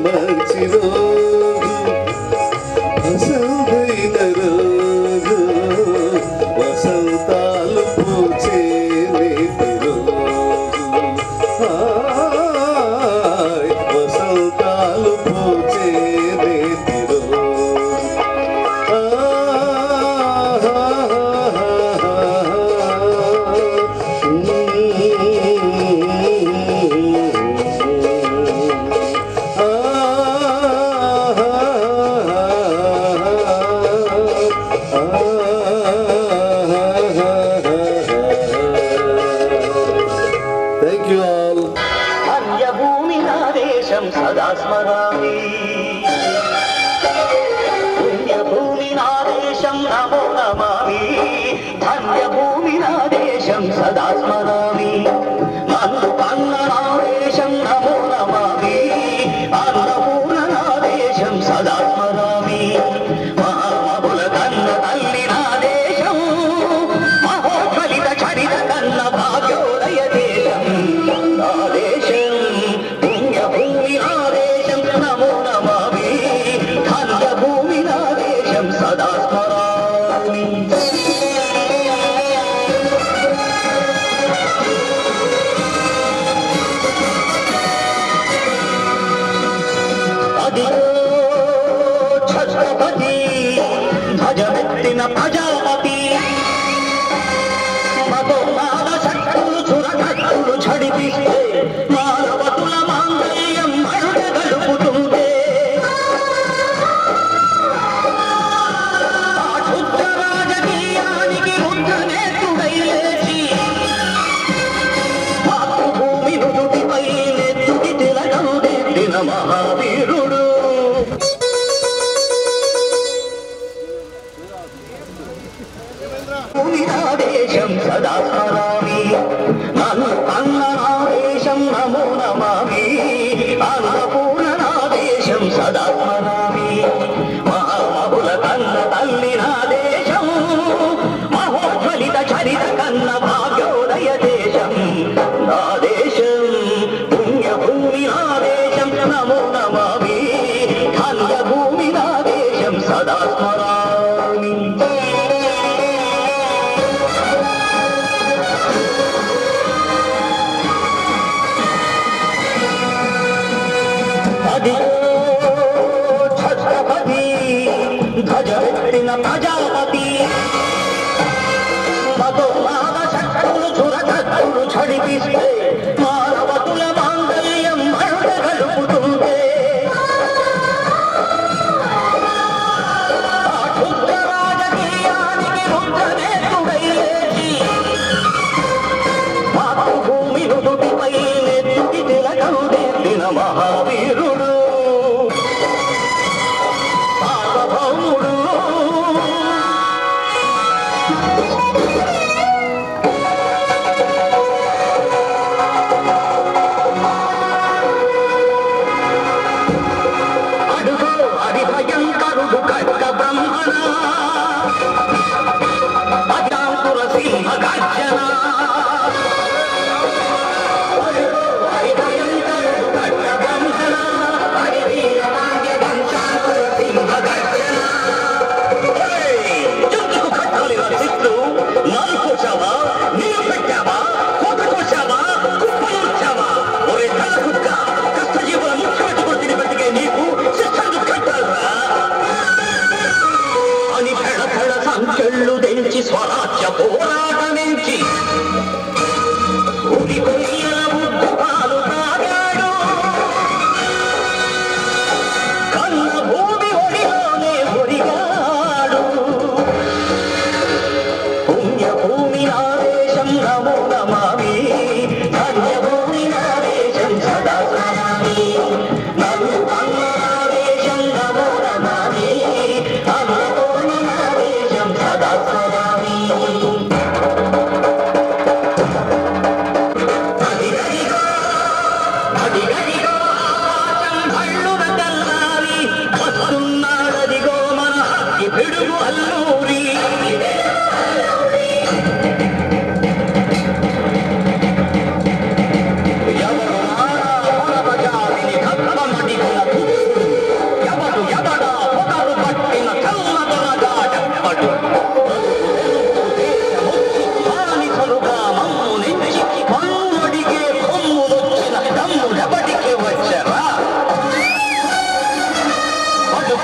మంచి రోజు వసంతైన రోజు వసంతాలు పూచే నేటి రోజు వసంతాలు పూచే నేటి రోజు Thank you all. अन्यभूमि नादेशं सदा स्मरामि पुण्यभूमि नादेशं नमो नमामि धन्यभूमि नादेशं सदा स्मरामि नन्नु कन्ननादेशं नमो नमामि अन्नपूर्णनादेशं सदा स्मरामि महामबुल कन्न तल्लि नादेशं महोज्वलित चरित कन्न भाग्योदय देशं नादेशं पुण्यभूमि नादेशं नमो नमामि धन्यभूमि नादेशं सदा स्मरामि अदिगो छत्रपति ध्वजमेत्तिन प्रजापति మతోన్మాద శక్తులు చురకత్తులు ఝడిపిస్తే మానవతుల మాంగళ్యం అడుగ గడుపుతుంటే ఆ క్షుద్ర రాజకీయానికి రుద్రనేత్రుడై లేచి మాతృభూమి నుదుటిపై నెత్తుటి తిలకం దిద్దిన మహావీరుడు నాదేశం సదా స్మరామి నన్ను కన్ననాదేశం నమో నమామి అన్నపూర్ణనాదేశం సదా స్మరామి మహామబుల కన్న తల్లి నాదేశం మహోజ్వలిత చరిత కన్న భాగ్యోదయ దేశం నాదేశం పుణ్యభూమి నాదేశం నమో నమామి ధన్యభూమి నాదేశం సదా స్మరామి छत्रपति ध्वजमेत्तिन प्रजापति మతోన్మాద శక్తులు చురకత్తులు ఝడిపిస్తే మానవతుల మాంగళ్యం అడుగ గడుపుతుంటే ఆ క్షుద్ర రాజకీయానికి రుద్రనేత్రుడై లేచి మాతృభూమి నుదుటిపై నెత్తుటి తిలకం దిద్దిన మహావీరుడు సార్వభౌముడు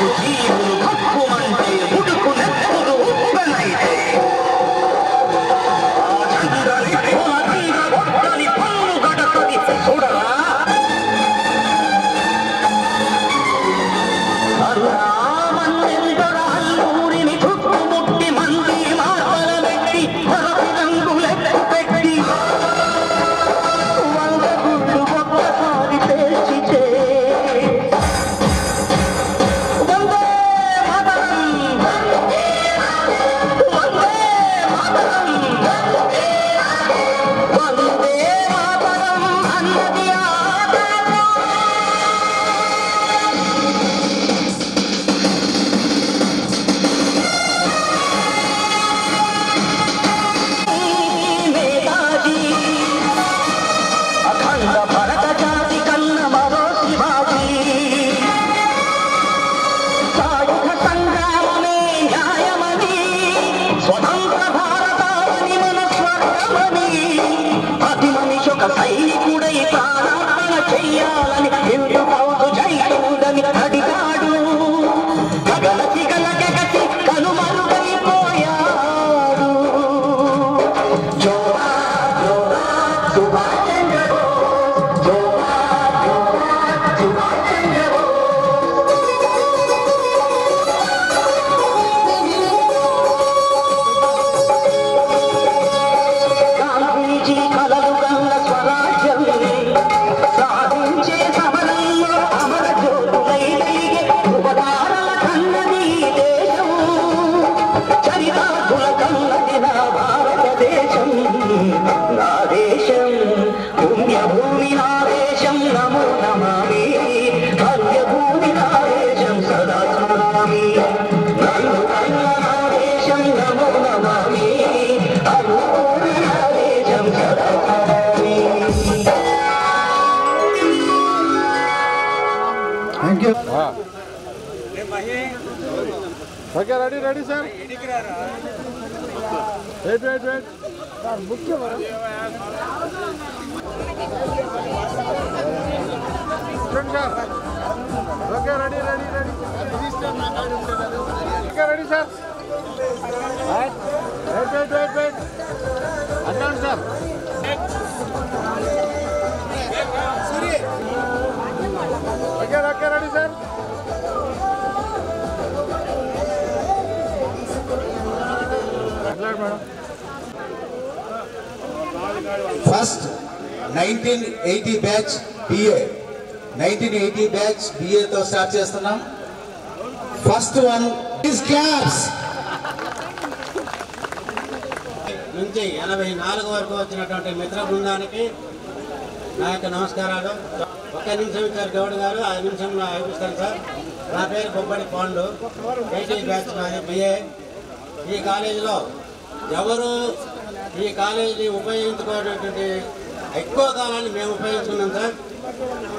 బతుకు జీవులు హక్కుమంటే ఉడుకు నెత్తులు ఉప్పెనైతే పన్ను గడతది చూడరా ఊరిని చుట్టుముట్టి మంది మార్పల పెట్టి మరొక రంగులెట్టి పెట్టి వంద గుడ్లు ఒక్కసారి పేర్చితే వందే మాతరం వందే మాతరం వందే మాతరం అన్నది అఖండ భరత జాతి కన్న మరో శివాజీ సాయుధ సంగ్రామమే న్యాయమని స్వతంత్ర భారతావని మన స్వర్గమని ప్రతి మనిషి ఒక సైనికుడై ప్రాణార్పణ చెయ్యాలని హిందూ ఫౌజు జైలుడని అడిగాడు గగన సిగలకెగసి కనుమరుగైపోయాడు జోహార్ జోహార్ సుభాష్ చంద్ర బోస్ జోహార్ జోహార్ సుభాష్ చంద్ర గాంధీజీ కలలు కన్న స్వరాజ్యం సాధించే సమరంలో అమర జ్యోతులై వెలిగే ధృవతారల కన్నది దేశం చరితార్థుల కన్నది నా భారతదేశం నా దేశం పుణ్యభూమి నా దేశం నమో నమామి భాగ్యభూమి నా దేశం సదా స్మరామి నన్ను కన్న నా దేశం నమో నమామి అనుభూమి నా దేశం సదా స్మరామి thank you okay ready sir wait sir okay ready okay ready sir wait advance sir okay ready sir first 1980 batch BA 1980 batch BA తో స్టార్ట్ చేస్తున్నాం. ఫస్ట్ వన్ ఇస్ క్లాప్స్ నుంచి 84 వరకు వచ్చినటువంటి మిత్ర బృందానికి నా యొక్క నమస్కారాలు. ఒక్క నిమిషం ఇచ్చారు గౌడ్ గారు, ఆ నిమిషంలో అయిపిస్తాను సార్. నా పేరు బొబ్బడి పాండు, 80 బ్యాచ్ నాది BA. ఈ కాలేజీలో ఎవరు ఈ కాలేజీ ఉపయోగించుకోవడానికి ఎక్కువ కాలాన్ని మేము ఉపయోగించుకున్నాం సార్.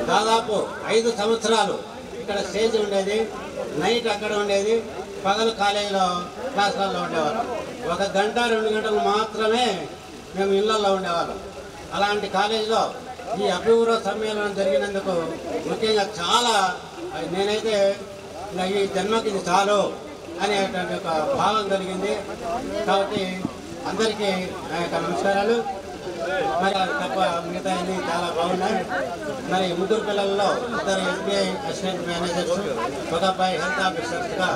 దాదాపు 5 సంవత్సరాలు ఇక్కడ స్టేజ్ ఉండేది, నైట్ అక్కడ ఉండేది, పగలు కాలేజీలో క్లాసులలో ఉండేవాళ్ళం. 1 గంట 2 గంటలు మాత్రమే మేము ఇళ్లలో ఉండేవాళ్ళం. అలాంటి కాలేజీలో ఈ అభివృద్ధి సమ్మేళనం జరిగినందుకు ముఖ్యంగా చాలా నేనైతే ఈ జన్మకి ఇది చాలు అనేటువంటి ఒక భావం కలిగింది. కాబట్టి అందరికీ నా యొక్క నమస్కారాలు. మరి తప్ప మిగతా అన్ని చాలా బాగున్నాయి. మరి ముగ్గురు పిల్లల్లో 2 SBI అసిస్టెంట్ మేనేజర్స్, ఒక అబ్బాయి హెల్త్ ఆఫీసర్స్గా.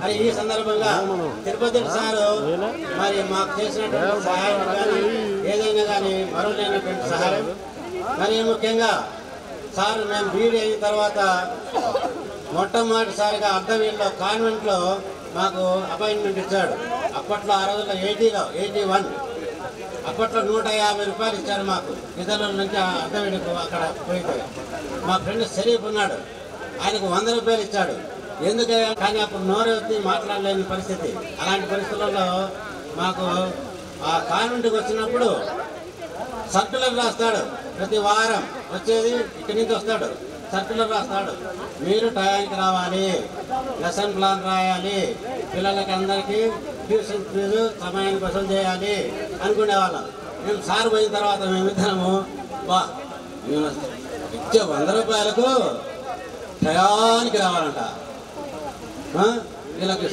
మరి ఈ సందర్భంగా తిరుపతి సారు మరి మాకు చేసినటువంటి సహాయం కానీ ఏదైనా కానీ మరవలేనటువంటి సహాయం. మరి ముఖ్యంగా సార్ మేము బీడీ అయిన తర్వాత మొట్టమొదటిసారిగా అర్ధవీల్లో కాన్వెంట్లో మాకు అపాయింట్మెంట్ ఇచ్చాడు. అప్పట్లో ఆ రోజుల్లో 81 అప్పట్లో 150 రూపాయలు ఇచ్చారు మాకు. ఇతరుల నుంచి అర్ధవీడికి అక్కడ పోయితే మా ఫ్రెండ్ షరీఫ్ ఉన్నాడు, ఆయనకు 100 రూపాయలు ఇచ్చాడు. ఎందుకయ్యా కానీ అప్పుడు నోరెత్తి మాట్లాడలేని పరిస్థితి. అలాంటి పరిస్థితుల్లో మాకు ఆ కాన్వెంట్కి వచ్చినప్పుడు సర్కులర్ రాస్తాడు. ప్రతి వారం వచ్చేది ఇక్కడి నుంచి వస్తాడు, సర్కులర్ రాస్తాడు. మీరు టయానికి రావాలి, లెసన్ ప్లాన్ రాయాలి, పిల్లలకి అందరికీ ట్యూషన్ ఫీజు సమయానికి వసూలు చేయాలి అనుకునేవాళ్ళం. మేము సార్ పోయిన తర్వాత మేమిద్దరము మేము ఇచ్చే 100 రూపాయలకు టయానికి రావాలంట. వీళ్ళకి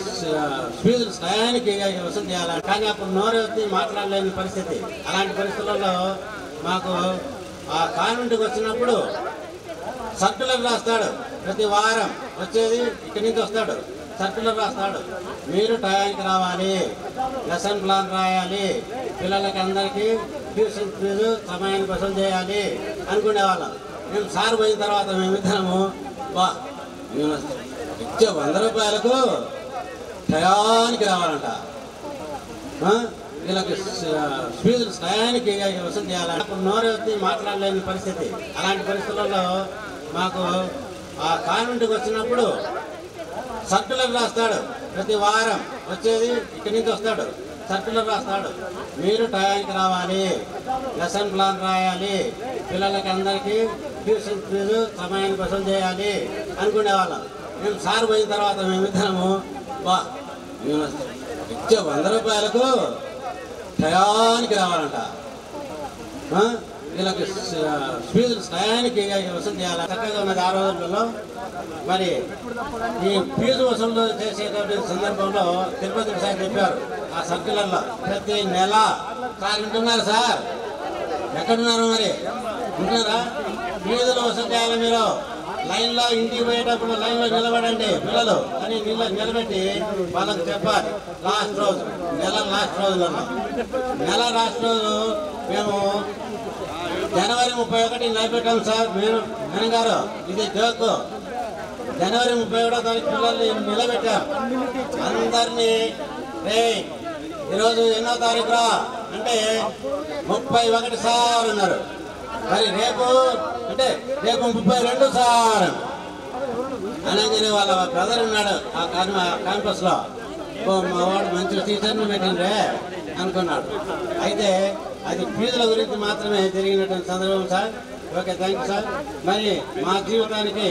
ఫీజులు టయానికి వసూలు చేయాలంట. కానీ అప్పుడు నోరెత్తి మాట్లాడలేని పరిస్థితి. అలాంటి పరిస్థితులలో మాకు ఆ కాన్వెంట్కి వచ్చినప్పుడు సర్కులర్ రాస్తాడు. ప్రతి వారం వచ్చేది ఇక్కడి నుంచి వస్తాడు, సర్కులర్ రాస్తాడు. మీరు టయానికి రావాలి, లెసన్ ప్లాన్ రాయాలి, పిల్లలకి అందరికీ ట్యూషన్ ఫీజు సమయానికి వసూలు చేయాలి అనుకునేవాళ్ళం. మేము సార్ పోయిన తర్వాత మేమిద్దరము మేము ఇచ్చే 100 రూపాయలకు టయానికి రావాలంట. వీళ్ళకి ఫీజులు టయానికి వసూలు చేయాలంట. అప్పుడు నోరెత్తి మాట్లాడలేని పరిస్థితి. అలాంటి పరిస్థితులలో మాకు ఆ కాన్వెంట్కి వచ్చినప్పుడు సర్కులర్ రాస్తాడు. ప్రతి వారం వచ్చేది ఇక్కడి నుంచి వస్తాడు, సర్కులర్ రాస్తాడు. మీరు టయానికి రావాలి, లెసన్ ప్లాన్ రాయాలి, పిల్లలకి అందరికీ ట్యూషన్ ఫీజు సమయానికి వసూలు చేయాలి అనుకునేవాళ్ళం. మేము సార్ పోయిన తర్వాత మేమిద్దరము మేము ఇచ్చే 100 రూపాయలకు టయానికి రావాలంట. వీళ్ళకి ఫీజులు టయానికి వసూలు చేయాలి. చక్కగా ఉన్నది ఆ రోజులలో. మరి ఈ ఫీజు వసూలు చేసేటువంటి సందర్భంలో తిరుపతి సార్ చెప్పారు ఆ సర్కులర్లో ప్రతి నెల సార్ ఉంటున్నారు. సార్ ఎక్కడున్నారు? మరి ఉంటున్నారా? ఫీజులు వసూలు చేయాలి. మీరు లైన్లో ఇంటికి పోయేటప్పుడు లైన్లో నిలబడండి పిల్లలు అని నిలబెట్టి వాళ్ళకి చెప్పాలి. లాస్ట్ రోజు, నెల లాస్ట్ రోజులలో, నెల లాస్ట్ రోజు మేము జనవరి 31 నిలబెట్టాం సార్. మేడం గారు ఇది జోక్. జనవరి 31వ తారీఖు పిల్లల్ని నిలబెట్టాం. అందరినీ ఈరోజు ఎన్నో తారీఖు రా అంటే 31 సార్ అన్నారు. మరి రేపు అంటే రేపు 32 సార్ అనగానే వాళ్ళ బ్రదర్ ఉన్నాడు ఆ క్యాంపస్లో. మా వాడు మంచి టీచర్ని పెట్టిండ్రే అనుకున్నాడు. అయితే అది ఫీజుల గురించి మాత్రమే జరిగినటువంటి సందర్భం sir. Okay, thank you sir. మరి మా జీవితానికి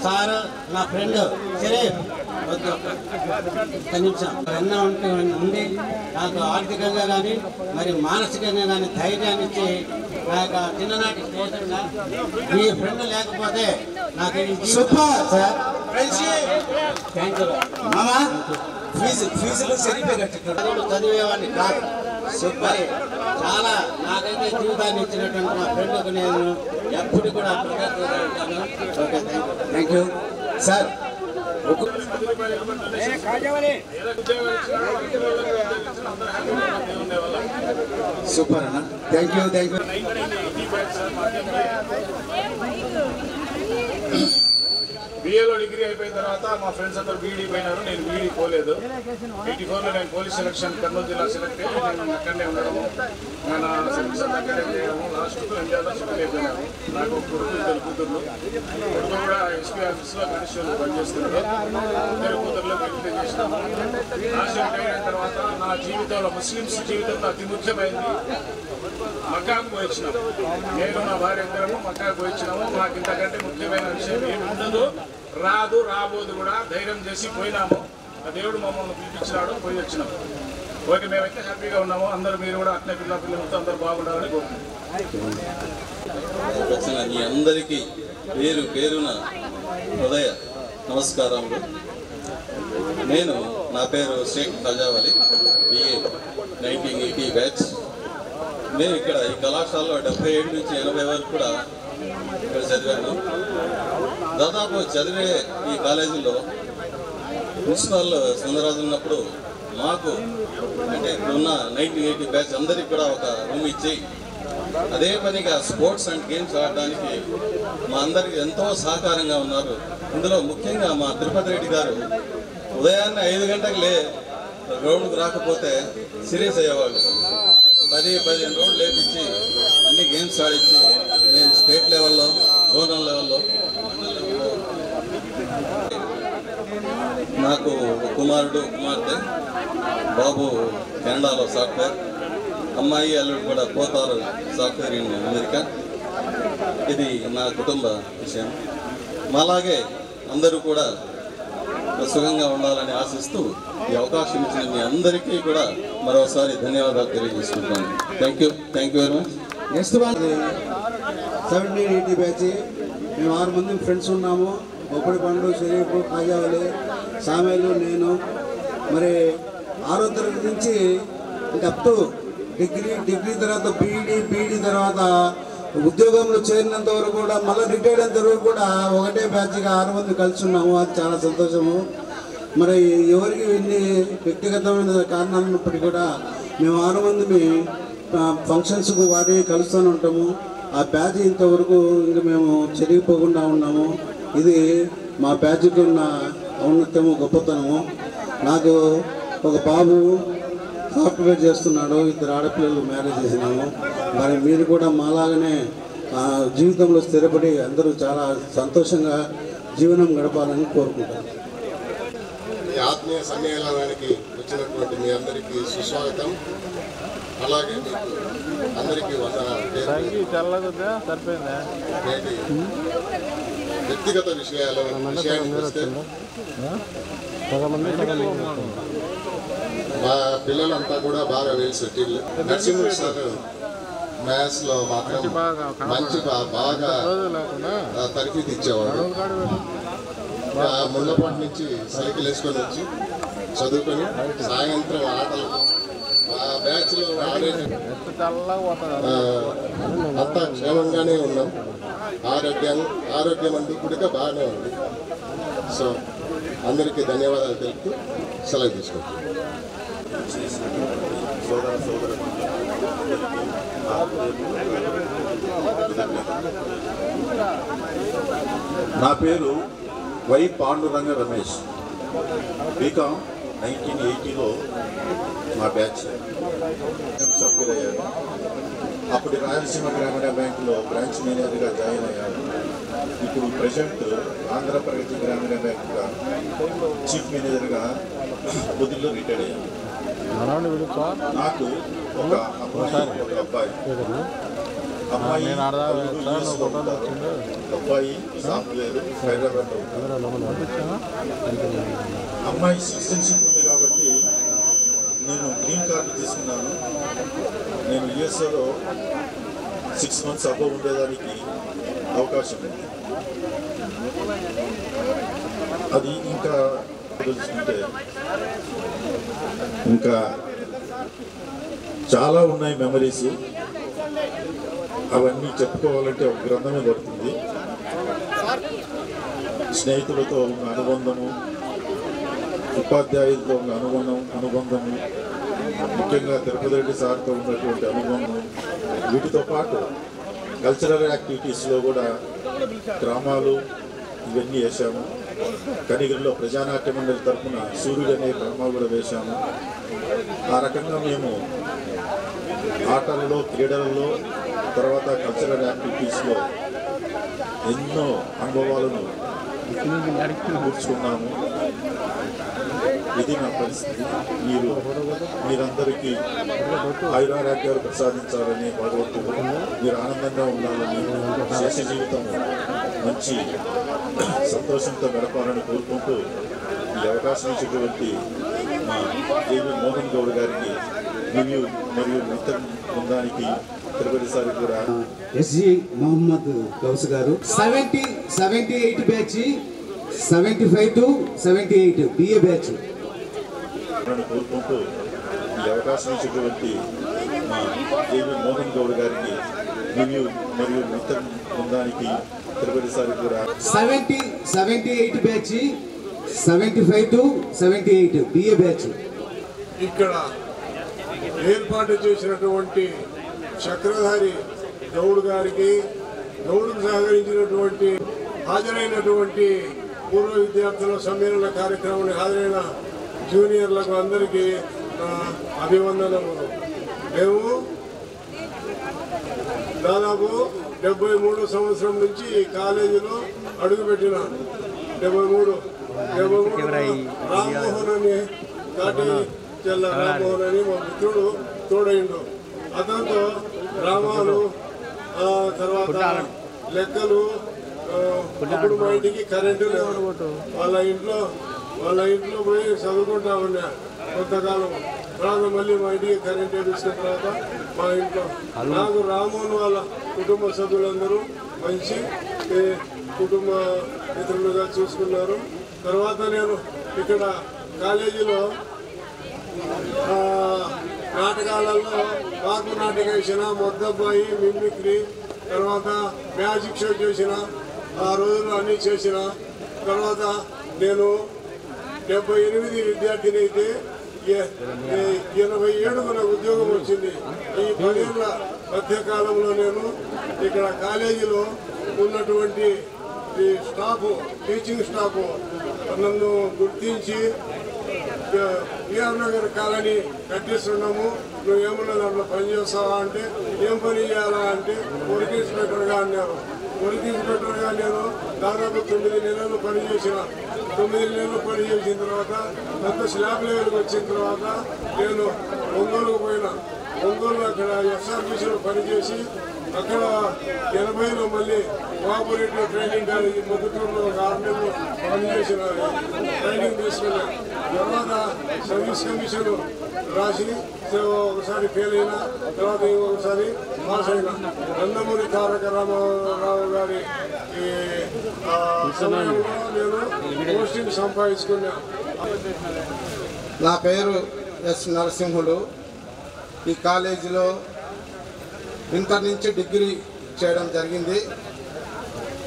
సార్ నా ఫ్రెండ్ షరీఫ్ ఒక్క నిమిషం ఎన్నో ఉండి నాకు ఆర్థికంగా కానీ మరి మానసికంగా కానీ ధైర్యాన్ని ఇచ్చి నా యొక్క చిన్ననాటి స్నేహితుడు సార్. మీ ఫ్రెండ్ లేకపోతే నాకు సూపర్ సార్. థ్యాంక్ యూ మామా. ఫీజులు సరిపోయి చదివేవాడిని కాదు. సూపర్. చాలా నాకైతే జీవితాన్ని ఇచ్చినటువంటి మా ఫ్రెండ్కు నేను ఎప్పుడు కూడా కృతజ్ఞతగా ఉంటాను. Okay, thank you sir. Super అన్న. Thank you, thank you. బిఏలో డిగ్రీ అయిపోయిన తర్వాత మా ఫ్రెండ్స్ అందరూ బీఈడీ పోయినారు. నేను బీఈడీ పోలేదు. 84లో నేను పోలీస్ సెలక్షన్ కర్నూలు జిల్లా సెలెక్ట్ అయ్యి నేను అక్కడనే ఉండడము, మన సర్వీస్ అక్కడే చేయడము. లాస్ట్కు ఎంజాయ్లో సెటిల్ అయిపోయినాను. నాకు కొడుకు, 2 కూతుర్లు. కొడుకు కూడా ఎస్పీ ఆఫీస్లో కానిస్టేబుల్ పనిచేస్తున్నాడు. 2 కూతుర్లు పెళ్లి చేసినాము. లాస్ట్ అయిన తర్వాత నా జీవితంలో, ముస్లిమ్స్ జీవితంలో అతి ముఖ్యమైనది మక్కాకు పోయించినాము. నేను నా భార్య ఇద్దరము మక్కాకు పోయించినాము. మాకు ఇంతకంటే ముఖ్యమైన విషయం ఏమి ఉండదు, రాదు, రాబోదు కూడా. ధైర్యం చేసి పోయినాము. ఆ దేవుడు మమ్మల్ని పిలిపించినాడు, పోయి వచ్చినాము. ఓకే, మేమైతే హ్యాపీగా ఉన్నాము. అందరూ మీరు కూడా అట్లే పిల్లలతో అందరూ బాగుండాలని కోరుకుంటున్నాం. మీ అందరికీ పేరు పేరున హృదయ నమస్కారములు. నా పేరు షేక్ ఖజావలి, BA 1980 బ్యాచ్. నేను ఇక్కడ ఈ కళాశాలలో 77 నుంచి 80 వరకు కూడా ఇక్కడ చదివాను. దాదాపు చదివే ఈ కాలేజీలో ప్రిన్సిపాల్ సుందరరాజు ఉన్నప్పుడు మాకు అంటే ఇప్పుడున్న 1980 బ్యాచ్ అందరికి కూడా ఒక రూమ్ ఇచ్చి అదే పనిగా స్పోర్ట్స్ అండ్ గేమ్స్ ఆడడానికి మా అందరికి ఎంతో సహకారంగా ఉన్నారు. ఇందులో ముఖ్యంగా మా తిరుపతి రెడ్డి గారు ఉదయాన్నే 5 గంటలకు గ్రౌండ్కి రాకపోతే సీరియస్ అయ్యేవాళ్ళు. 10-15 రోజులు లేపించి అన్ని గేమ్స్ ఆడించి నేను స్టేట్ లెవెల్లో, జోనల్ లెవెల్లో, నాకు కుమారుడు, కుమార్తె, బాబు కెనడాలో సాఫ్ట్వేర్, అమ్మాయి అల్లుడు కూడా పోతారు సాఫ్ట్వేర్ ఇన్ అమెరికా. ఇది నా కుటుంబ విషయం. అలాగే అందరూ కూడా సుఖంగా ఉండాలని ఆశిస్తూ ఈ అవకాశం ఇచ్చిన మీ అందరికీ కూడా మరోసారి ధన్యవాదాలు తెలియజేసుకుంటాను. Thank you very much. Next 1780 batch. మేము 6 మంది ఫ్రెండ్స్ ఉన్నాము. బొప్పడి పండు షరీఫ్ కాజావలి సామేలు నేను మరి 6వ తరగతి నుంచి ఇంకా అప్ టు డిగ్రీ తర్వాత బీఈడి తర్వాత ఉద్యోగంలో చేరినంత వరకు కూడా మళ్ళీ రిటైర్ అయినంత వరకు కూడా ఒకటే బ్యాచ్గా 6 మంది కలిసి ఉన్నాము. అది చాలా సంతోషము. మరి ఎవరికి ఇన్ని వ్యక్తిగతమైన కారణాలు ఉన్నప్పటికీ కూడా మేము 6 మంది ఫంక్షన్స్కు వాటి కలుస్తూనే ఉంటాము. ఆ బ్యాచ్ ఇంతవరకు ఇంకా మేము చెరిగిపోకుండా ఉన్నాము. ఇది మా బ్యాచ్కి ఉన్న ఔన్నత్యము, గొప్పతనము. నాకు ఒక బాబు సాఫ్ట్వేర్ చేస్తున్నాడు, 2 ఆడపిల్లలు మ్యారేజ్ చేసినాము. మరి మీరు కూడా మాలాగానే జీవితంలో స్థిరపడి అందరూ చాలా సంతోషంగా జీవనం గడపాలని కోరుకుంటాను. ఈ ఆత్మీయ సమ్మేళనానికి వచ్చినటువంటి మీ అందరికీ సుస్వాగతం. అలాగే మీకు అందరికీ వందనాలు. వ్యక్తిగత విషయానికి వస్తే మా పిల్లలంతా కూడా బాగా వెల్ సెటిల్. నరసింహ సార్ మ్యాథ్స్లో మాత్రం మంచి బాగా తరఫీదు ఇచ్చేవాడు. ముందపాటి నుంచి సైకిల్ వేసుకొని వచ్చి చదువుకొని సాయంత్రం ఆటలు ఆ బ్యాచ్లో అంతా క్షేమంగానే ఉన్నాం. ఆరోగ్యం అంటూ కూడా బాగానే ఉంది. సో అందరికీ ధన్యవాదాలు తెలుపుతూ సెలవు తీసుకుంటాం. నా పేరు వై పాండురంగ రమేష్. బీకామ్ 1980లో మా బ్యాచ్ సభ్యులు అయ్యాను. అప్పుడు రాయలసీమ గ్రామీణ బ్యాంకులో బ్రాంచ్ మేనేజర్గా జాయిన్ అయ్యాను. ఇప్పుడు ప్రజెంట్ ఆంధ్ర ప్రగతి గ్రామీణ బ్యాంకుగా చీఫ్ మేనేజర్గా బుద్ధిలో రిటైర్ అయ్యాను. నాకు ఒక అబ్బాయి సాఫ్ట్వేర్ హైదరాబాద్లో ఉంటారు. అమ్మాయి సిటిజన్షిప్ ఉంది కాబట్టి నేను గ్రీన్ కార్డు తీసుకున్నాను. నేను యుఎస్ఏలో 6 months అబవ్ ఉండేదానికి అవకాశం ఉంది. అది ఇంకా తెలుసుకుంటే ఇంకా చాలా ఉన్నాయి మెమరీస్. అవన్నీ చెప్పుకోవాలంటే ఒక గ్రంథమే పడుతుంది. స్నేహితులతో ఉన్న అనుబంధము, ఉపాధ్యాయులతో ఉన్న అనుబంధము, ముఖ్యంగా తిరుపతి రెడ్డి సార్తో ఉన్నటువంటి అనుబంధం. వీటితో పాటు కల్చరల్ యాక్టివిటీస్లో కూడా డ్రామాలు ఇవన్నీ వేశాము. కనిగిరిలో ప్రజానాట్య మండలి తరఫున సూర్యుడు అనే డ్రామా కూడా వేశాము. ఆ రకంగా మేము ఆటలలో, క్రీడలలో, తర్వాత కల్చరల్ యాక్టివిటీస్లో ఎన్నో అనుభవాలను కూర్చుకున్నాము. ఇది నా పరిస్థితి. మీరందరికీ ఆయురారోగ్యాలు ప్రసాదించాలని భగవంతుడు, మీరు ఆనందంగా ఉండాలని, శేష జీవితం మంచి సంతోషంతో గడపాలని కోరుకుంటూ ఈ అవకాశం ఇచ్చినటువంటి మా దేవి మోహన్ గౌడ్ గారికి మరియు మిత్ర బృందానికి తిరుపతిసారి కూడా ఎస్జి మొహమ్మద్ గౌస్ గారు 78 బ్యాచ్ 75 to 78 బిఏ బ్యాచ్ కోరుకుంటూ ఈ అవకాశం ఇచ్చినటువంటి మా దేవి మోహన్ గౌడ్ గారికి మరియు మిత్ర బృందానికి తిరుపతిసారి కూడా 78 బ్యాచ్ 75 to 78 బిఏ బ్యాచ్. ఇక్కడ ఏర్పాటు చేసినటువంటి చక్రధారి గౌడ్ గారికి, గౌడ్కు సహకరించినటువంటి హాజరైనటువంటి పూర్వ విద్యార్థుల సమ్మేళన కార్యక్రమానికి హాజరైన జూనియర్లకు అందరికీ అభివందనములు. మేము దాదాపు 73 సంవత్సరం నుంచి ఈ కాలేజీలో అడుగుపెట్టిన 73 రామ్మోహన్ అని కాటి చెల్ల రామ్మోహన్ అని మా మిత్రుడు తోడైండు. అతనితో డ్రామాలు, తర్వాత లెక్కలు. అప్పుడు మా ఇంటికి కరెంటు లేదు. వాళ్ళ ఇంట్లో పోయి చదువుకుంటా ఉన్నా కొంతకాలం. తర్వాత మళ్ళీ మా ఇంటికి కరెంట్ వేసుకున్న తర్వాత మా ఇంట్లో నాకు రామోహన్ వాళ్ళ కుటుంబ సభ్యులందరూ మంచి కుటుంబ మిత్రులుగా చూసుకున్నారు. తర్వాత నేను ఇక్కడ కాలేజీలో నాటకాలలో వాకు నాటకం వేసిన, మొద్దబ్బాయి, మిమిక్రీ, తర్వాత మ్యాజిక్ షో చేసిన, ఆ రోజుల్లో అన్నీ చేసిన. తర్వాత నేను 78 విద్యార్థిని అయితే 87 నాకు ఉద్యోగం వచ్చింది. ఈ 10 ఏళ్ల మధ్యకాలంలో నేను ఇక్కడ కాలేజీలో ఉన్నటువంటి ఈ స్టాఫ్, టీచింగ్ స్టాఫ్ నన్ను గుర్తించి విఆర్ నగర్ కాలనీ కట్టిస్తున్నాము, నువ్వు ఏమన్నా దాంట్లో పని చేస్తావా అంటే ఏం పని చేయాలా అంటే వర్క్ ఇన్స్పెక్టర్గా అన్నారు. వర్క్ ఇన్స్పెక్టర్గా నేను దాదాపు 9 నెలలు పనిచేసిన. 9 నెలలు పనిచేసిన తర్వాత పెద్ద స్లాబ్ లెవెల్కి వచ్చిన తర్వాత నేను ఒంగోలుకు పోయినా. ఒంగోలు అక్కడ ఎస్ఆర్బీసీలో పనిచేసి అక్కడ 80లో మళ్ళీ కోఆపరేటివ్ ట్రైనింగ్ కాలేజీ మొదటూరులో 6 నెలలు పనిచేసిన, ట్రైనింగ్ తీసుకున్నా. తర్వాత సర్వీస్ కమిషన్ రాసి ఒకసారి ఫెయిల్ అయినా, తర్వాత ఇంకొకసారి పాస్ అయినా. నందమూరి తారక రామారావు గారి సమయంలో నేను పోస్టింగ్ సంపాదించుకున్నా. నా పేరు ఎస్ నరసింహులు. ఈ కాలేజీలో ఇంటర్ నుంచి డిగ్రీ చేయడం జరిగింది.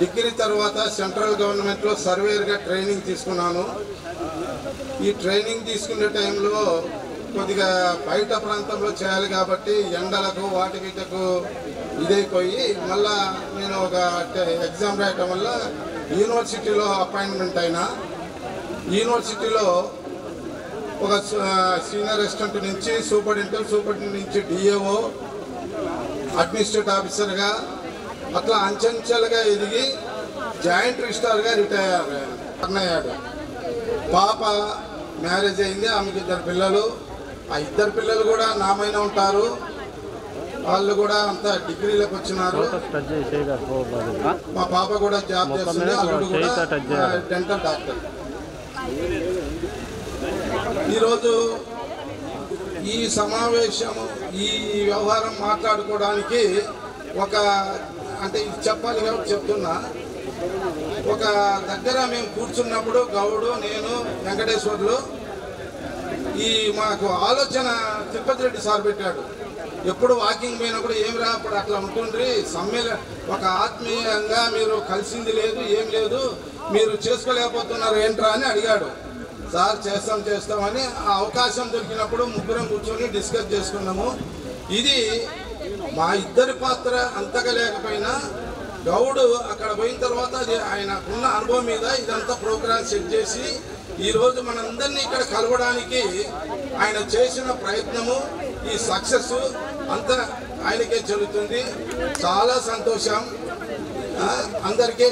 డిగ్రీ తర్వాత సెంట్రల్ గవర్నమెంట్లో సర్వేయర్గా ట్రైనింగ్ తీసుకున్నాను. ఈ ట్రైనింగ్ తీసుకునే టైంలో కొద్దిగా బయట ప్రాంతంలో చేయాలి కాబట్టి ఎండలకు వాటి వీటకు ఇదైపోయి మళ్ళా నేను ఒక ఎగ్జామ్ రాయటం వల్ల యూనివర్సిటీలో అపాయింట్మెంట్ అయినా. యూనివర్సిటీలో ఒక సీనియర్ అసిస్టెంట్ నుంచి సూపరింటెండెంట్ నుంచి డిఏఓ, అడ్మినిస్ట్రేటివ్ ఆఫీసర్గా అట్లా అంచెంచెలుగా ఎదిగి జాయింట్ రిజిస్ట్రార్గా రిటైర్ అయ్యాడు. పాప మ్యారేజ్ అయింది, ఆమెకి 2 పిల్లలు. ఆ 2 పిల్లలు కూడా నామైన ఉంటారు. వాళ్ళు కూడా అంతా డిగ్రీలకు వచ్చినారు. మా పాప కూడా జాబ్ చేస్తుంది, అల్లుడు కూడా డెంటల్ డాక్టర్. ఈరోజు ఈ సమావేశం, ఈ వ్యవహారం మాట్లాడుకోవడానికి ఒక అంటే ఇది చెప్పాలి కాబట్టి చెప్తున్నా. ఒక దగ్గర మేము కూర్చున్నప్పుడు గౌడు, నేను, వెంకటేశ్వర్లు ఈ మాకు ఆలోచన తిరుపతి రెడ్డి సార్ పెట్టాడు. ఎప్పుడు వాకింగ్ పోయినప్పుడు ఏమిరా అప్పుడు అట్లా ఉంటుండ్రి, ఒక ఆత్మీయంగా మీరు కలిసింది లేదు, ఏం లేదు, మీరు చేసుకోలేకపోతున్నారు ఏంట్రా అని అడిగాడు. సార్ చేస్తామని ఆ అవకాశం దొరికినప్పుడు ముగ్గురం కూర్చొని డిస్కస్ చేసుకున్నాము. ఇది మా ఇద్దరి పాత్ర అంతగా లేకపోయినా గౌడు అక్కడ పోయిన తర్వాత అది ఆయనకున్న అనుభవం మీద ఇదంతా ప్రోగ్రామ్ సెట్ చేసి ఈరోజు మనందరినీ ఇక్కడ కలవడానికి ఆయన చేసిన ప్రయత్నము, ఈ సక్సెస్ అంతా ఆయనకే చెల్లుతుంది. చాలా సంతోషం. అందరికీ